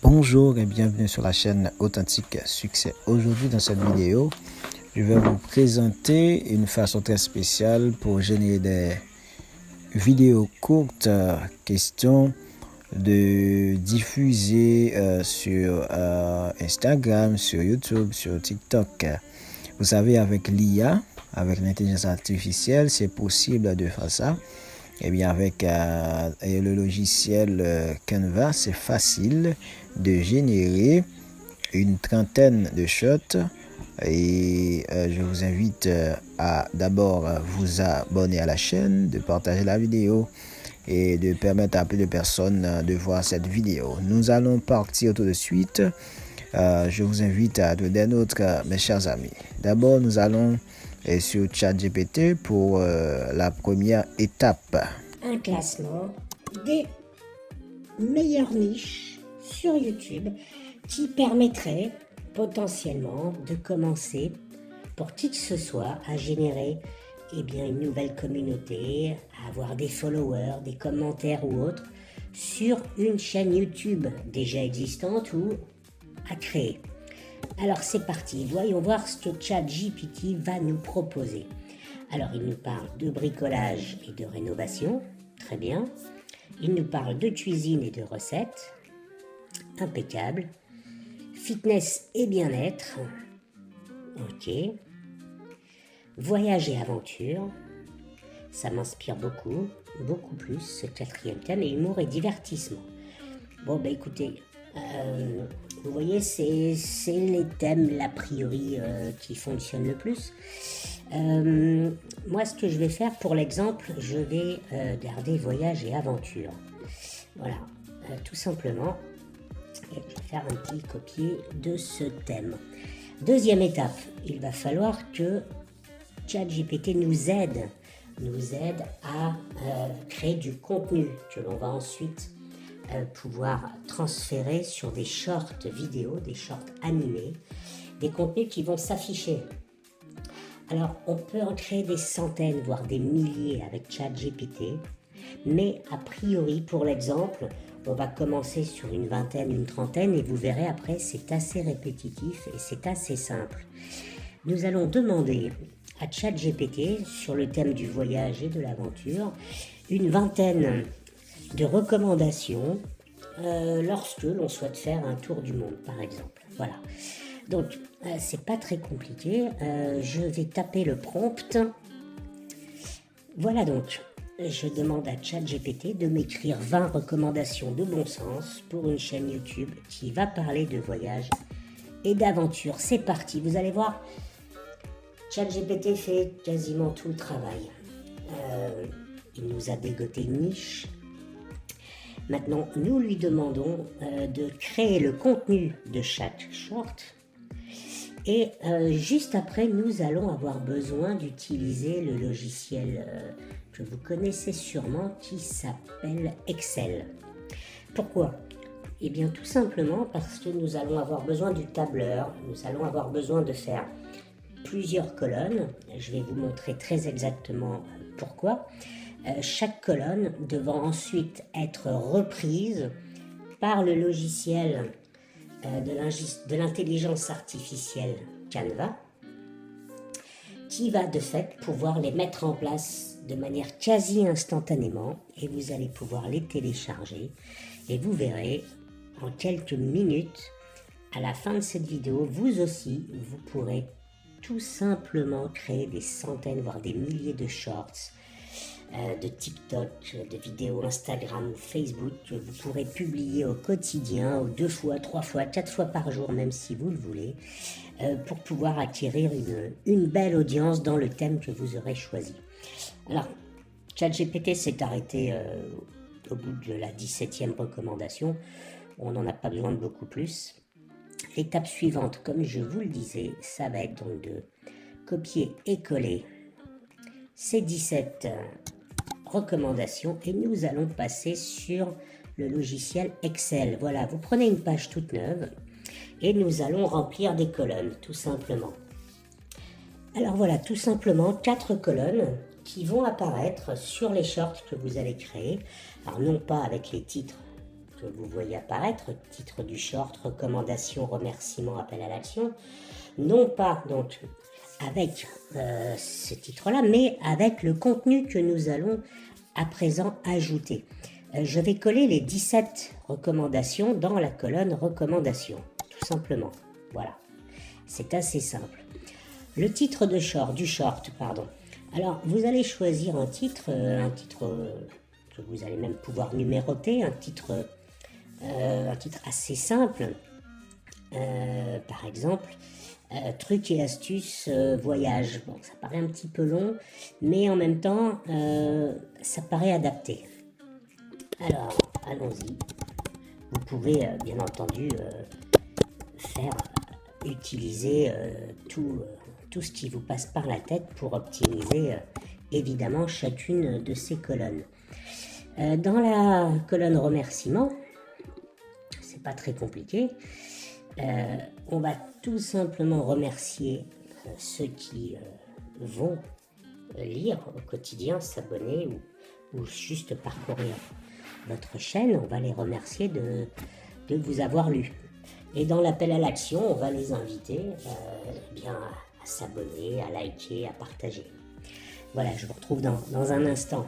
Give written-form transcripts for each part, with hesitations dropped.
Bonjour et bienvenue sur la chaîne Authentique Succès. Aujourd'hui dans cette vidéo, je vais vous présenter une façon très spéciale pour générer des vidéos courtes, question de diffuser sur Instagram, sur YouTube, sur TikTok. Vous savez, avec l'IA, avec l'intelligence artificielle, c'est possible de faire ça. Et bien avec le logiciel Canva, c'est facile de générer une trentaine de shots. Et je vous invite à d'abord vous abonner à la chaîne, de partager la vidéo et de permettre à plus de personnes de voir cette vidéo. Nous allons partir tout de suite. Je vous invite à donner des notes, mes chers amis. D'abord, nous allons sur ChatGPT pour la première étape. Un classement des meilleures niches sur YouTube qui permettrait potentiellement de commencer pour qui que ce soit à générer une nouvelle communauté, à avoir des followers, des commentaires ou autres sur une chaîne YouTube déjà existante ou à créer. Alors c'est parti, voyons voir ce que ChatGPT va nous proposer. Alors il nous parle de bricolage et de rénovation, très bien. Il nous parle de cuisine et de recettes, impeccable. Fitness et bien-être, ok. Voyage et aventure, ça m'inspire beaucoup, beaucoup plus ce quatrième thème, et humour et divertissement. Bon bah écoutez, vous voyez, c'est les thèmes, a priori, qui fonctionnent le plus. Moi, ce que je vais faire pour l'exemple, je vais garder voyage et aventure. Voilà, tout simplement. Et je vais faire un petit copier de ce thème. Deuxième étape, il va falloir que ChatGPT nous aide à créer du contenu que l'on va ensuite pouvoir transférer sur des shorts vidéo, des shorts animés, des contenus qui vont s'afficher. Alors, on peut en créer des centaines, voire des milliers avec ChatGPT, mais a priori, pour l'exemple, on va commencer sur une vingtaine, une trentaine, et vous verrez après, c'est assez répétitif et c'est assez simple. Nous allons demander à ChatGPT, sur le thème du voyage et de l'aventure, une vingtaine de recommandations lorsque l'on souhaite faire un tour du monde, par exemple. Voilà. Donc, c'est pas très compliqué. Je vais taper le prompt. Voilà donc. Je demande à ChatGPT de m'écrire 20 recommandations de bon sens pour une chaîne YouTube qui va parler de voyage et d'aventure. C'est parti. Vous allez voir, ChatGPT fait quasiment tout le travail. Il nous a dégoté une niche. Maintenant, nous lui demandons de créer le contenu de chaque short. Et juste après, nous allons avoir besoin d'utiliser le logiciel que vous connaissez sûrement qui s'appelle Excel. Pourquoi ? Eh bien, tout simplement parce que nous allons avoir besoin du tableur, nous allons avoir besoin de faire plusieurs colonnes. Je vais vous montrer très exactement pourquoi. Chaque colonne devant ensuite être reprise par le logiciel de l'intelligence artificielle Canva, qui va de fait pouvoir les mettre en place de manière quasi instantanément, et vous allez pouvoir les télécharger, et vous verrez en quelques minutes, à la fin de cette vidéo, vous aussi, vous pourrez tout simplement créer des centaines, voire des milliers de shorts, de TikTok, de vidéos Instagram ou Facebook que vous pourrez publier au quotidien, ou 2 fois, 3 fois, 4 fois par jour, même si vous le voulez, pour pouvoir acquérir une belle audience dans le thème que vous aurez choisi. Alors, ChatGPT s'est arrêté au bout de la 17e recommandation. On n'en a pas besoin de beaucoup plus. L'étape suivante, comme je vous le disais, ça va être donc de copier et coller ces 17 recommandations et nous allons passer sur le logiciel Excel. Voilà, vous prenez une page toute neuve et nous allons remplir des colonnes, tout simplement. Alors voilà, tout simplement 4 colonnes qui vont apparaître sur les shorts que vous allez créer. Alors non pas avec les titres que vous voyez apparaître, titre du short, recommandation, remerciement, appel à l'action, non pas donc avec ce titre-là, mais avec le contenu que nous allons à présent ajouter. Je vais coller les 17 recommandations dans la colonne recommandations, tout simplement. Voilà, c'est assez simple. Le titre du short. Alors, vous allez choisir un titre que vous allez même pouvoir numéroter, un titre assez simple. Par exemple, trucs et astuces voyage. Bon, ça paraît un petit peu long, mais en même temps, ça paraît adapté. Alors, allons-y. Vous pouvez, bien entendu, utiliser tout ce qui vous passe par la tête pour optimiser, évidemment, chacune de ces colonnes. Dans la colonne remerciements, c'est pas très compliqué. On va tout simplement remercier ceux qui vont lire au quotidien, s'abonner ou juste parcourir votre chaîne. On va les remercier de vous avoir lu. Et dans l'appel à l'action, on va les inviter à s'abonner, à liker, à partager. Voilà, je vous retrouve dans un instant.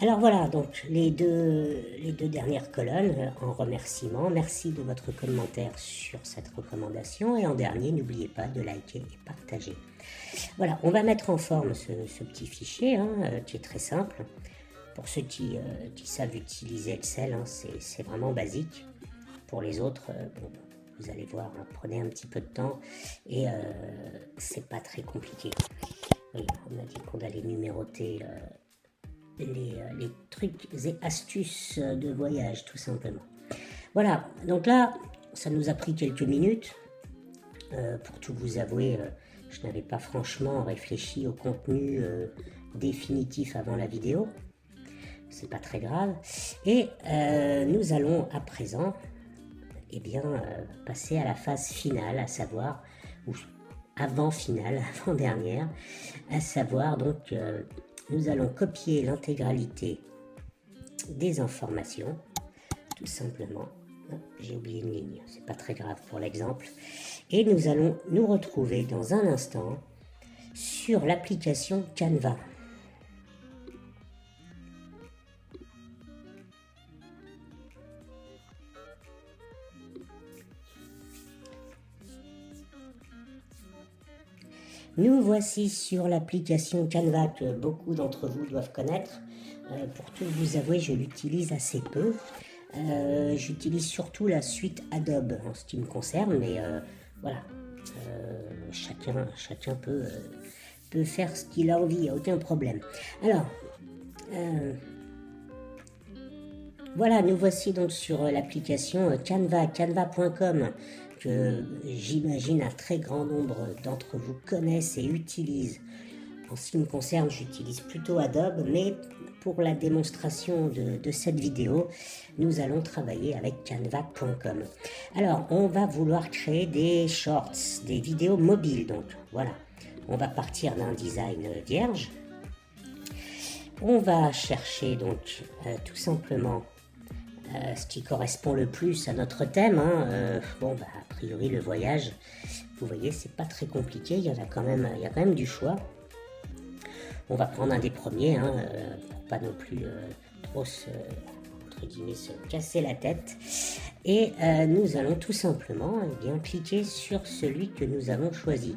Alors voilà, donc les deux dernières colonnes en remerciement. Merci de votre commentaire sur cette recommandation. Et en dernier, n'oubliez pas de liker et partager. Voilà, on va mettre en forme ce petit fichier qui est très simple. Pour ceux qui savent utiliser Excel, c'est vraiment basique. Pour les autres, vous allez voir, prenez un petit peu de temps et c'est pas très compliqué. Oui, on a dit qu'on allait numéroter les trucs et astuces de voyage, tout simplement. Voilà, donc là, ça nous a pris quelques minutes. Pour tout vous avouer, je n'avais pas franchement réfléchi au contenu définitif avant la vidéo. C'est pas très grave. Et nous allons à présent passer à la phase finale, à savoir, ou avant-finale, avant-dernière, à savoir donc nous allons copier l'intégralité des informations, tout simplement. J'ai oublié une ligne, c'est pas très grave pour l'exemple. Et nous allons nous retrouver dans un instant sur l'application Canva. Nous voici sur l'application Canva que beaucoup d'entre vous doivent connaître. Pour tout vous avouer, je l'utilise assez peu. J'utilise surtout la suite Adobe en ce qui me concerne, mais voilà, chacun peut faire ce qu'il a envie, il n'y a aucun problème. Alors, voilà, nous voici donc sur l'application Canva, canva.com, que j'imagine un très grand nombre d'entre vous connaissent et utilisent. En ce qui me concerne, j'utilise plutôt Adobe, mais pour la démonstration de cette vidéo, nous allons travailler avec canva.com. Alors, on va vouloir créer des shorts, des vidéos mobiles. Donc, voilà, on va partir d'un design vierge. On va chercher donc tout simplement ce qui correspond le plus à notre thème. A priori, le voyage, vous voyez, c'est pas très compliqué, il y a quand même du choix. On va prendre un des premiers, pour pas non plus trop se casser la tête. Et nous allons tout simplement cliquer sur celui que nous avons choisi.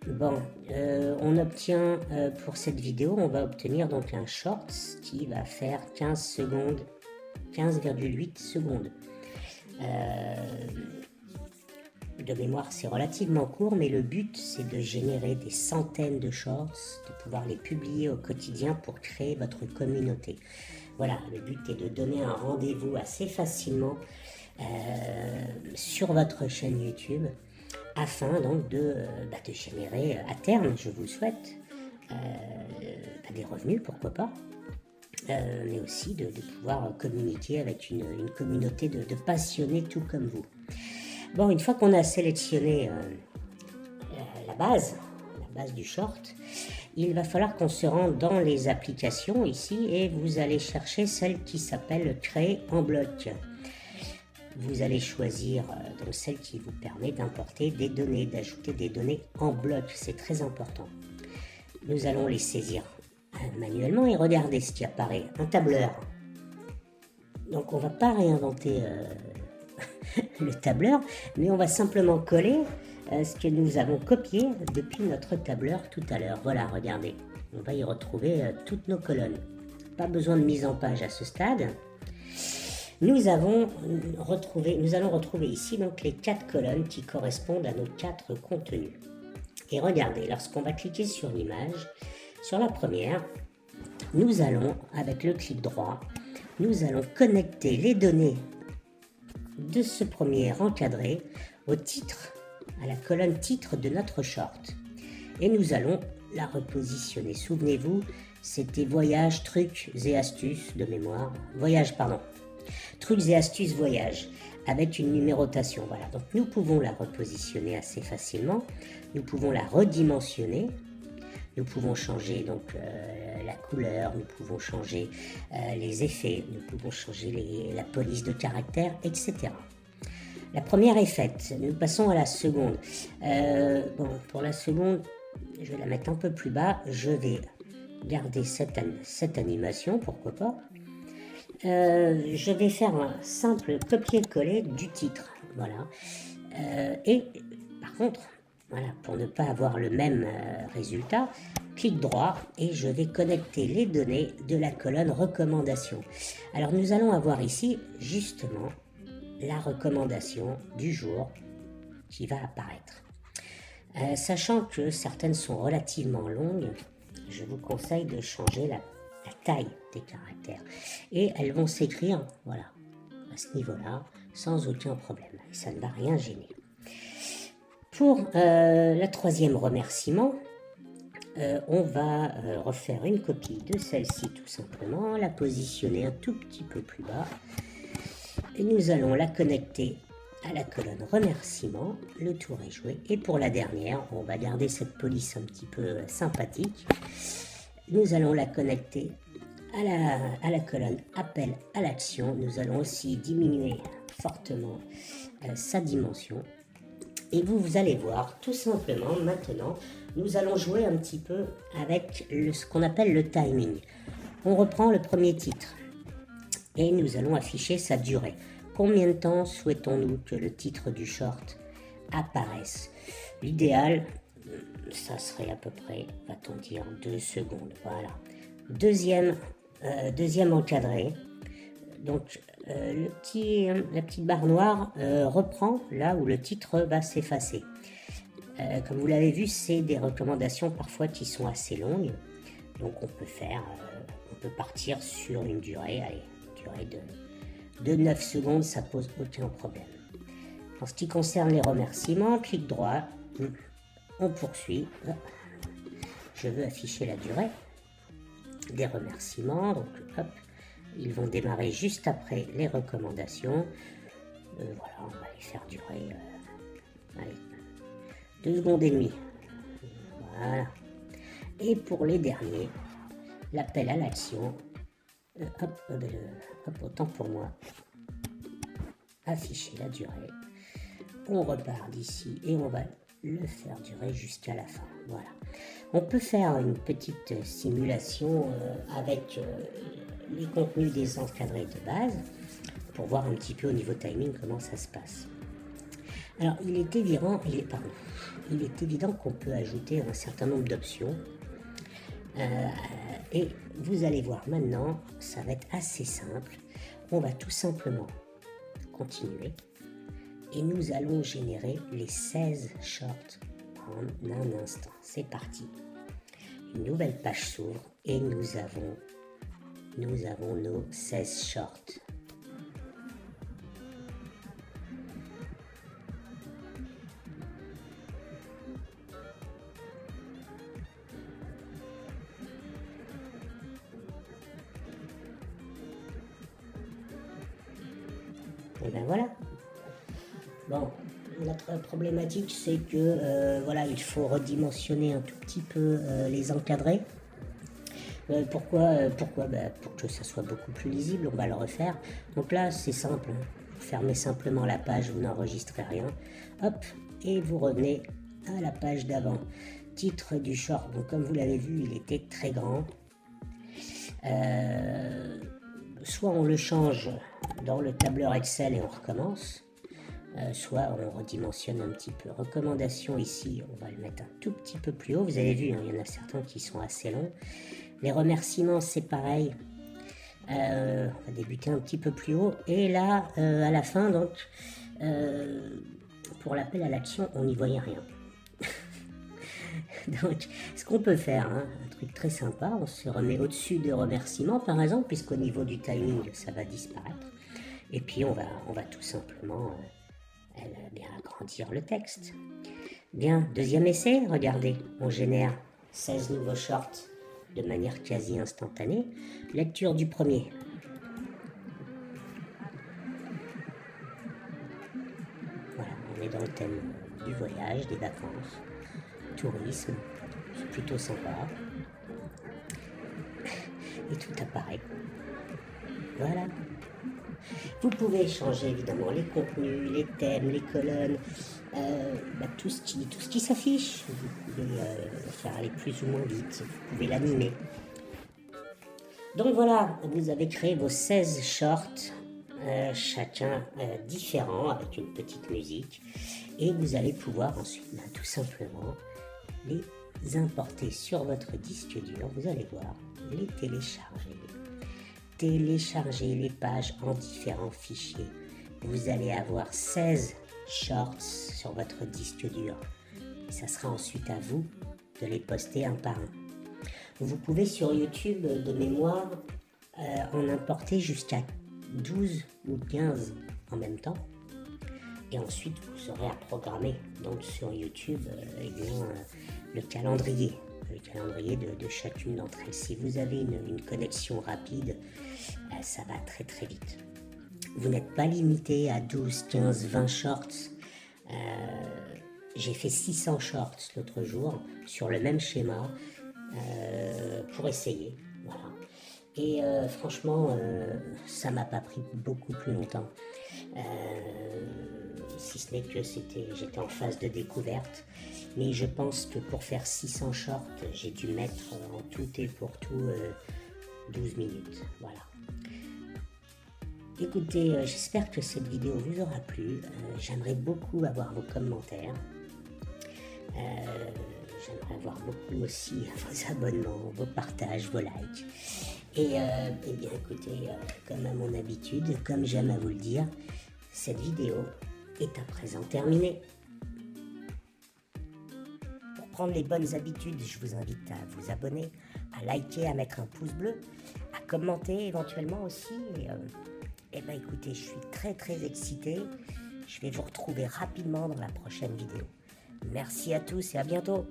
Bon, on obtient pour cette vidéo, on va obtenir donc un short qui va faire 15,8 secondes. De mémoire, c'est relativement court, mais le but, c'est de générer des centaines de shorts, de pouvoir les publier au quotidien pour créer votre communauté. Voilà, le but est de donner un rendez-vous assez facilement sur votre chaîne YouTube, afin donc de générer à terme, je vous le souhaite, des revenus, pourquoi pas, mais aussi de pouvoir communiquer avec une communauté de passionnés tout comme vous. Bon, une fois qu'on a sélectionné la base du short, il va falloir qu'on se rende dans les applications ici et vous allez chercher celle qui s'appelle Créer en bloc. Vous allez choisir donc celle qui vous permet d'importer des données, d'ajouter des données en bloc, c'est très important. Nous allons les saisir manuellement et regardez ce qui apparaît, un tableur. Donc on ne va pas réinventer le tableur, mais on va simplement coller ce que nous avons copié depuis notre tableur tout à l'heure. Voilà, regardez, on va y retrouver toutes nos colonnes. Pas besoin de mise en page à ce stade. Nous allons retrouver ici donc les 4 colonnes qui correspondent à nos 4 contenus. Et regardez, lorsqu'on va cliquer sur l'image, sur la première, nous allons, avec le clic droit, nous allons connecter les données de ce premier encadré au titre, à la colonne titre de notre short. Et nous allons la repositionner. Souvenez-vous, c'était voyage, trucs et astuces de mémoire. Trucs et astuces voyage avec une numérotation. Voilà, donc nous pouvons la repositionner assez facilement. Nous pouvons la redimensionner. Nous pouvons changer donc la couleur, nous pouvons changer les effets, nous pouvons changer la police de caractère, etc. La première est faite. Nous passons à la seconde. Pour la seconde, je vais la mettre un peu plus bas. Je vais garder cette animation, pourquoi pas. Je vais faire un simple copier-coller du titre. Voilà. Et par contre, voilà, pour ne pas avoir le même résultat, clic droit et je vais connecter les données de la colonne recommandation. Alors nous allons avoir ici justement la recommandation du jour qui va apparaître. Sachant que certaines sont relativement longues, je vous conseille de changer la taille des caractères. Et elles vont s'écrire, voilà, à ce niveau-là, sans aucun problème. Et ça ne va rien gêner. Pour le troisième remerciement, on va refaire une copie de celle-ci tout simplement, la positionner un tout petit peu plus bas. Et nous allons la connecter à la colonne remerciement. Le tour est joué. Et pour la dernière, on va garder cette police un petit peu sympathique. Nous allons la connecter à la colonne appel à l'action. Nous allons aussi diminuer fortement sa dimension. Et vous allez voir, tout simplement, maintenant, nous allons jouer un petit peu avec ce qu'on appelle le timing. On reprend le premier titre et nous allons afficher sa durée. Combien de temps souhaitons-nous que le titre du short apparaisse? L'idéal, ça serait à peu près, va-t-on dire, 2 secondes. Voilà. Deuxième encadré. Donc, la petite barre noire reprend là où le titre va s'effacer. Comme vous l'avez vu, c'est des recommandations parfois qui sont assez longues. Donc, on peut partir sur une durée, de 9 secondes, ça pose aucun problème. En ce qui concerne les remerciements, clic droit, on poursuit. Je veux afficher la durée des remerciements, donc hop, ils vont démarrer juste après les recommandations. Voilà, on va les faire durer 2 secondes et demie. Voilà. Et pour les derniers, l'appel à l'action, autant pour moi, afficher la durée. On repart d'ici et on va le faire durer jusqu'à la fin. Voilà. On peut faire une petite simulation avec les contenus des encadrés de base pour voir un petit peu au niveau timing comment ça se passe. Alors il est évident qu'on peut ajouter un certain nombre d'options et vous allez voir maintenant, ça va être assez simple. On va tout simplement continuer et nous allons générer les 16 shorts en un instant. C'est parti. Une nouvelle page s'ouvre et nous avons nos 16 shorts. Et ben voilà. Bon, Notre problématique, c'est que voilà, il faut redimensionner un tout petit peu les encadrés. Pourquoi pour que ça soit beaucoup plus lisible, on va le refaire. Donc là, c'est simple, hein. Vous fermez simplement la page, vous n'enregistrez rien. Hop, et vous revenez à la page d'avant. Titre du short, donc comme vous l'avez vu, il était très grand. Soit on le change dans le tableur Excel et on recommence, soit on redimensionne un petit peu. Recommandation ici, on va le mettre un tout petit peu plus haut. Vous avez vu, hein, il y en a certains qui sont assez longs. Les remerciements, c'est pareil. On va débuter un petit peu plus haut. Et là, à la fin, donc, pour l'appel à l'action, on n'y voyait rien. Donc, ce qu'on peut faire, hein, un truc très sympa, on se remet au-dessus des remerciements, par exemple, puisqu'au niveau du timing, ça va disparaître. Et puis, on va tout simplement bien agrandir le texte. Bien, deuxième essai, regardez, on génère 16 nouveaux shorts de manière quasi instantanée. Lecture du premier. Voilà, on est dans le thème du voyage, des vacances, tourisme, c'est plutôt sympa. Et tout apparaît. Voilà. Vous pouvez changer évidemment les contenus, les thèmes, les colonnes, tout ce qui s'affiche. Vous pouvez faire aller plus ou moins vite, vous pouvez l'animer. Donc voilà, vous avez créé vos 16 shorts, chacun différent avec une petite musique. Et vous allez pouvoir ensuite tout simplement les importer sur votre disque dur. Vous allez voir, les télécharger les pages en différents fichiers. Vous allez avoir 16 shorts sur votre disque dur. Et ça sera ensuite à vous de les poster un par un. Vous pouvez sur YouTube de mémoire en importer jusqu'à 12 ou 15 en même temps. Et ensuite, vous aurez à programmer donc sur YouTube le calendrier de chacune d'entre elles. Si vous avez une connexion rapide, ça va très très vite. Vous n'êtes pas limité à 12, 15, 20 shorts. J'ai fait 600 shorts l'autre jour sur le même schéma pour essayer. Voilà. Et franchement, ça m'a pas pris beaucoup plus longtemps. Si ce n'est que j'étais en phase de découverte. Mais je pense que pour faire 600 shorts, j'ai dû mettre en tout et pour tout 12 minutes. Voilà. Écoutez, j'espère que cette vidéo vous aura plu. J'aimerais beaucoup avoir vos commentaires. J'aimerais avoir beaucoup aussi vos abonnements, vos partages, vos likes. Et bien écoutez, comme à mon habitude, comme j'aime à vous le dire, cette vidéo est à présent terminée. Pour prendre les bonnes habitudes, je vous invite à vous abonner, à liker, à mettre un pouce bleu, à commenter éventuellement aussi. Et ben écoutez, je suis très très excité. Je vais vous retrouver rapidement dans la prochaine vidéo. Merci à tous et à bientôt.